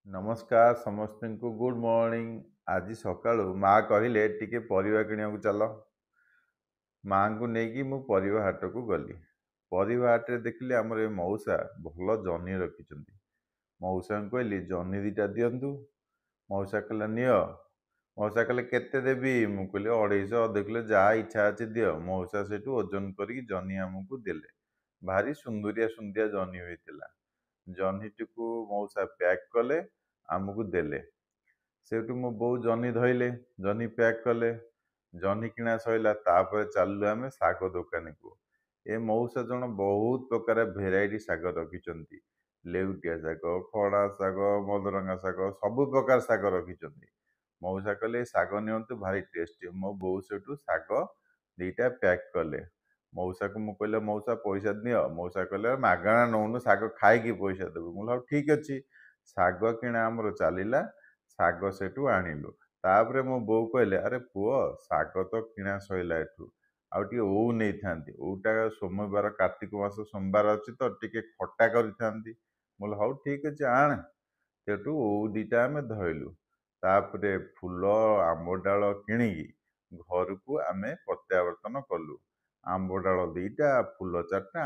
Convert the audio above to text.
नमस्कार समस्त को गुड मॉर्निंग। आज सकाळु माँ कहले टिके परिवा किणियाकु चल। माँ को लेकिन मु परिवा हाट को गली। परिवा हाट रे देखिले हमर ए मौसा भल जह्नी रखिछन्ती। मौसा कहली जह्नी दिटा दियंतु। मौसा कहला नियो। मौसा कहले केते देबी मु कहली 250 अध किलो जा इच्छा अछि दियो। मौसा सेठु ओजन करी जह्नी हमकु देले। भारी सुंदरिया सुंदरिया जह्नी होइतिला। जह्नीटिकु मौसा पैक कले आमको देले। सेठु मो बो जह्नी धइले जह्नी पैक कले जह्नी किणा सइला तापर चालू आमे शाग दुकानी को। ए मौसा जण बहुत प्रकार भेराइटी शाग रखिछन्ती। लेउटिया शाग, खड़ा शाग, मदरंगा शाग सब प्रकार शाग रखिछन्ती। मौसा कहले शाग नियंतु भारी टेस्टी। मो बो सेठु शाग दीटा पैक कले। मौसा को मु कहले मौसा पैसा दियो। मौसा कहले मागଣା नौनु शाग खाइकी पैसा देबु। मु ठीक अछि। शाग किणा हमर चलिला। शाग सेठु आनिलु। तापरे मो बो कहले अरे पुओ शाग तो किणा सइला एठु आउ टिके ओउ नै थांती। ओउटा सोमवार कार्तिक मास सोमवार अछि तो टिके खट्टा करिथांती। बोले हौ ठीक अछि आण। सेठु ओउ दीटा आमे धइलु। तापरे फूल आंब डाल किणिकी घर को आमे प्रत्यावर्तन कलु। आंब डाल 2टा फूल 4टा